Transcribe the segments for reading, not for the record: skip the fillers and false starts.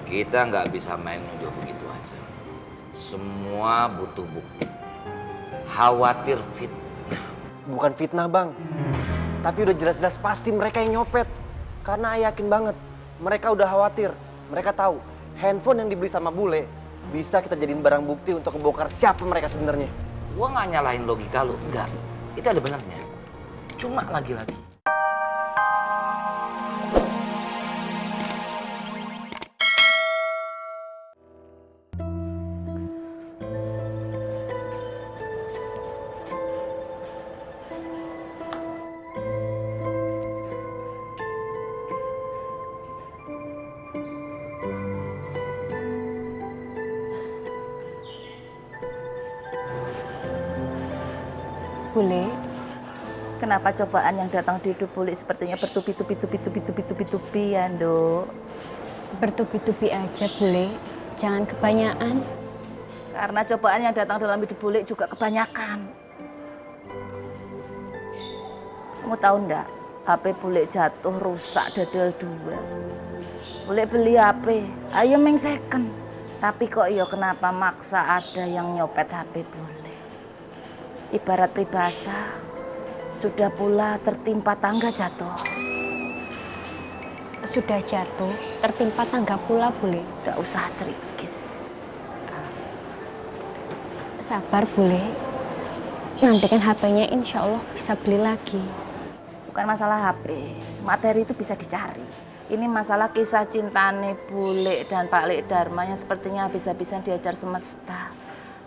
Kita nggak bisa main nuduh begitu aja. Semua butuh bukti. Khawatir fitnah. Bukan fitnah bang, tapi udah jelas-jelas pasti mereka yang nyopet. Karena Ayah yakin banget, mereka udah khawatir. Mereka tahu handphone yang dibeli sama bule bisa kita jadiin barang bukti untuk ngebongkar siapa mereka sebenarnya. Gua nggak nyalahin logika lu, enggak. Itu ada benarnya. Cuma lagi-lagi. Bule, kenapa cobaan yang datang di hidup Bule sepertinya bertubi-tubi ya, Nduk? Bertubi-tubi aja, Bule. Jangan kebanyakan. Karena cobaan yang datang dalam hidup Bule juga kebanyakan. Kamu tahu ndak, HP Bule jatuh rusak dadal 2. Bule beli HP, ayo meng second. Tapi kok iya kenapa maksa ada yang nyopet HP Bule? Ibarat peribahasa, sudah pula tertimpa tangga jatuh. Sudah jatuh, tertimpa tangga pula, Bule. Gak usah cerikis. Sabar, Bule. Nanti kan HP-nya insya Allah bisa beli lagi. Bukan masalah HP, materi itu bisa dicari. Ini masalah kisah cintane Bule dan Pak Lek Dharma yang sepertinya habis-habisan diajar semesta.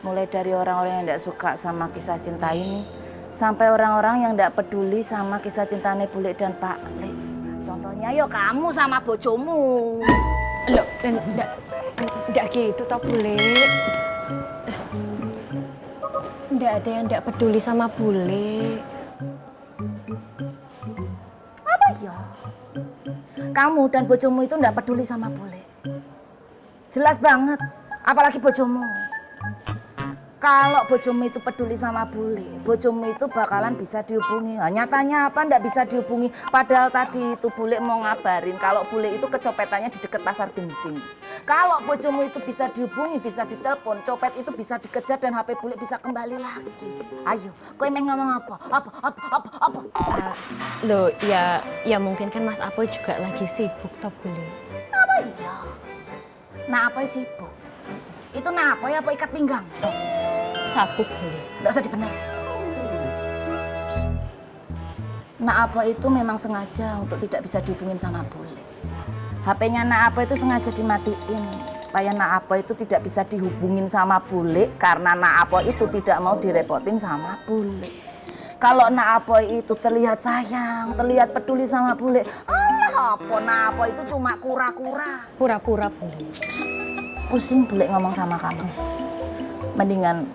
Mulai dari orang-orang yang tidak suka sama kisah cinta ini, sampai orang-orang yang tidak peduli sama kisah cintane Bule dan Pak Lek. Contohnya, yo kamu sama bojomu. Loh, enggak gitu toh, Bule. Enggak ada yang enggak peduli sama Bule. Apa ya? Kamu dan bojomu itu tidak peduli sama Bule. Jelas banget, apalagi bojomu. Kalau bojomu itu peduli sama Bule, bojomu itu bakalan bisa dihubungi. Nah, nyatanya apa ndak bisa dihubungi? Padahal tadi itu Bule mau ngabarin kalau Bule itu kecopetannya di dekat pasar Genjing. Kalau bojomu itu bisa dihubungi, bisa ditelepon, copet itu bisa dikejar dan HP Bule bisa kembali lagi. Ayo, kowe emang ngomong apa? Apa? Loh, ya mungkin kan Mas Apoy juga lagi sibuk toh, Bule. Apa iya? Nah, apa sibuk? Itu nah apa ya? Apa ikat pinggang? Sabuk, Bule. Nggak usah dibener. Nah apa itu memang sengaja untuk tidak bisa dihubungin sama Bule. HP-nya Nak Apa itu sengaja dimatiin supaya Nak Apa itu tidak bisa dihubungin sama Bule karena Nak Apa itu tidak mau direpotin sama Bule. Kalau Nak Apa itu terlihat sayang, terlihat peduli sama Bule, alah apa Nak Apa itu cuma kura-kura. Pura-pura, Bule. Pusing Bule ngomong sama kamu. Mendingan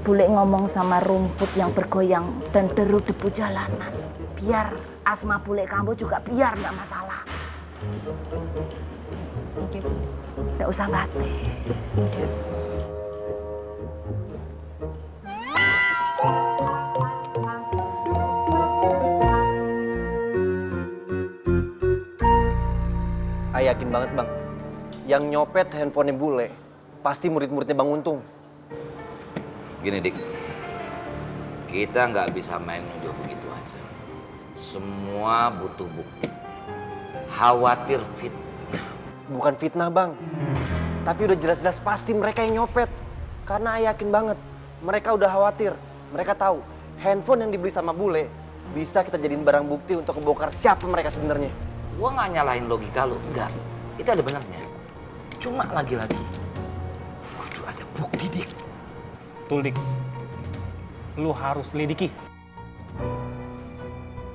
Bule ngomong sama rumput yang bergoyang dan deru debu jalanan. Biar asma Bule kamu juga biar nggak masalah. Oke, Bule. Nggak usah bate. Udah. Ayah yakin banget bang, yang nyopet handphonenya bule pasti murid-muridnya Bang Untung. Gini Dik, kita nggak bisa main nuduh begitu aja. Semua butuh bukti. Khawatir fitnah. Bukan fitnah bang, tapi udah jelas-jelas pasti mereka yang nyopet. Karena Ayah yakin banget, mereka udah khawatir. Mereka tahu handphone yang dibeli sama bule bisa kita jadiin barang bukti untuk ngebongkar siapa mereka sebenarnya. Gua nggak nyalahin logika lu, enggak. Itu ada benarnya. Cuma lagi-lagi, kudu ada bukti Dik. Betul, Dik. Lu harus selidiki.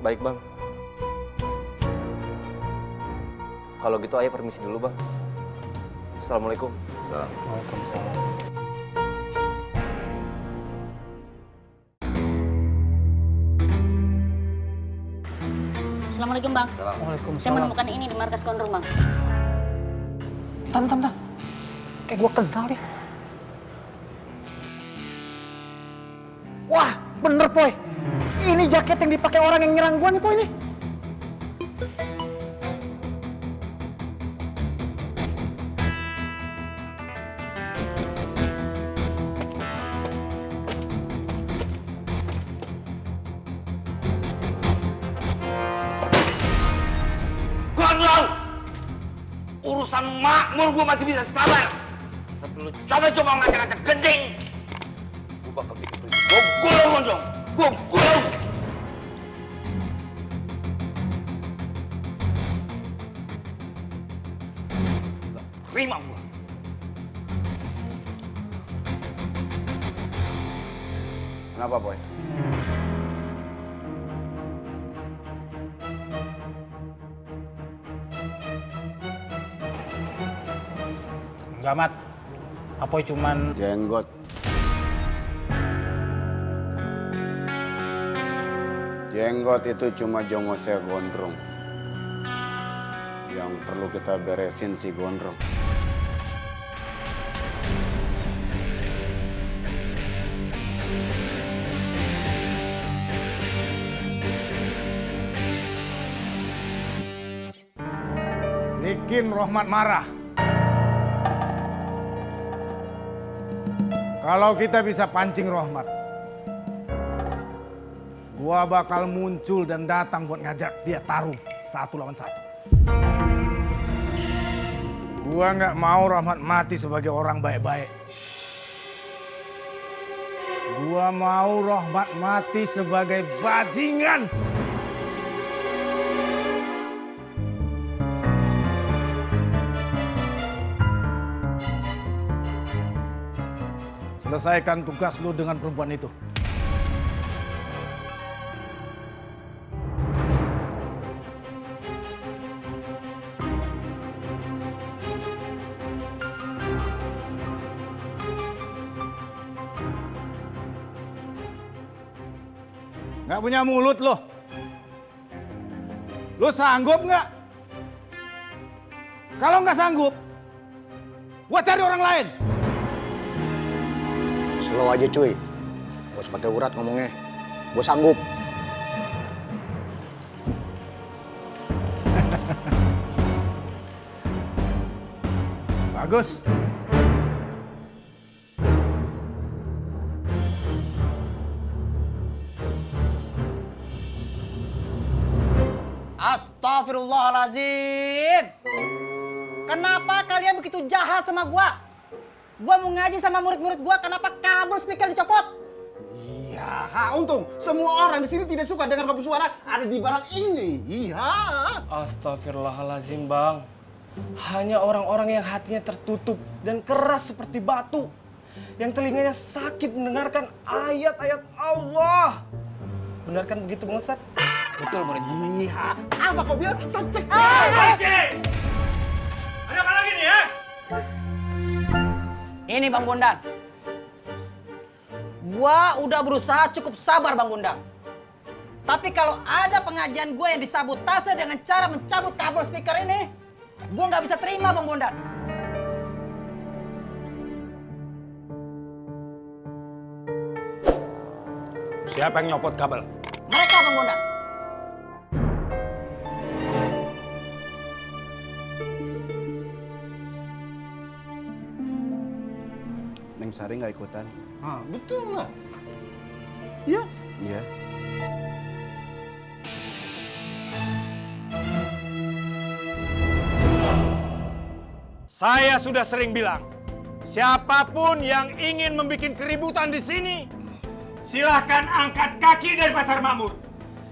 Baik bang. Kalau gitu Ayah permisi dulu bang. Assalamualaikum. Waalaikumsalam. Assalamualaikum Bang. Saya Waalaikumsalam. menemukan ini di markas Kondrong Bang. Tan. Kayak gua kenal dia. Wah, bener Poy. Ini jaket yang dipakai orang yang nyerang gua nih Poy nih. gondrong. Urusan makmur gue masih bisa sabar. Tapi lu coba-coba ngacak-ngacak genting. Gue bakal bikin berita. Gue gulung gondrong. Gue gulung. Terima gue. Kenapa, Boy? Enggak, Mat. Apoy cuman Jenggot. Jenggot itu cuma jongosnya gondrong. Yang perlu kita beresin si gondrong. Bikin Rohmat marah. Kalau kita bisa pancing Rohmat, gua bakal muncul dan datang buat ngajak dia taruh 1 lawan 1. Gua nggak mau Rohmat mati sebagai orang baik-baik. Gua mau Rohmat mati sebagai bajingan. Selesaikan tugas lu dengan perempuan itu. Nggak punya mulut lo. Lu sanggup nggak? Kalau nggak sanggup, gua cari orang lain. slow aja cuy. Gak usah pakai urat ngomongnya. Gue sanggup. Bagus. Astagfirullahaladzim. Kenapa kalian begitu jahat sama gua? Gua mau ngaji sama murid-murid gua, kenapa kabel speaker dicopot? Iya, untung semua orang di sini tidak suka dengan kabel suara ada di barang ini. Iya. Astagfirullahaladzim, Bang. Hanya orang-orang yang hatinya tertutup dan keras seperti batu, yang telinganya sakit mendengarkan ayat-ayat Allah. Benar kan begitu, Bang Ustadz? Betul murid. Iya. Apa kau bilang? Saya cek. Ada apa lagi nih ya? Ini Bang Bondan. Gua udah berusaha cukup sabar Bang Bondan. Tapi kalau ada pengajian gue yang disabotase dengan cara mencabut kabel speaker ini, gue nggak bisa terima Bang Bondan. Siapa yang nyopot kabel? Mereka Bang Bondan. Neng Sari nggak ikutan? Ah, betul lah. Iya. Iya. Saya sudah sering bilang, siapapun yang ingin membuat keributan di sini, silahkan angkat kaki dari Pasar Makmur.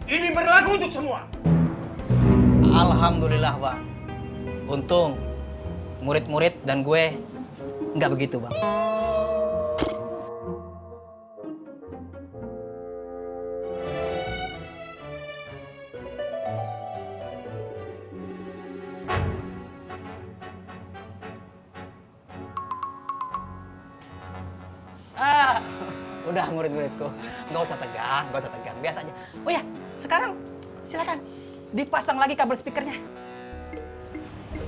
Ini berlaku untuk semua. Alhamdulillah Bang. Untung murid-murid dan gue nggak begitu Bang. Udah murid-muridku, nggak usah tegang, biasa aja. Oh ya, sekarang silakan dipasang lagi kabel speakernya.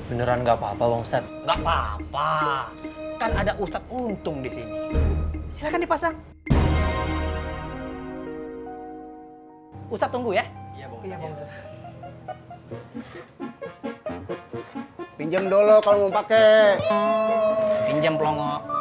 Beneran nggak apa-apa, Bang Ustadz? Nggak apa-apa, kan ada Ustadz Untung di sini. Silakan dipasang. Ustadz tunggu ya. Iya Bang Ustadz. Pinjam dulu kalau mau pakai. Pinjam pelongo.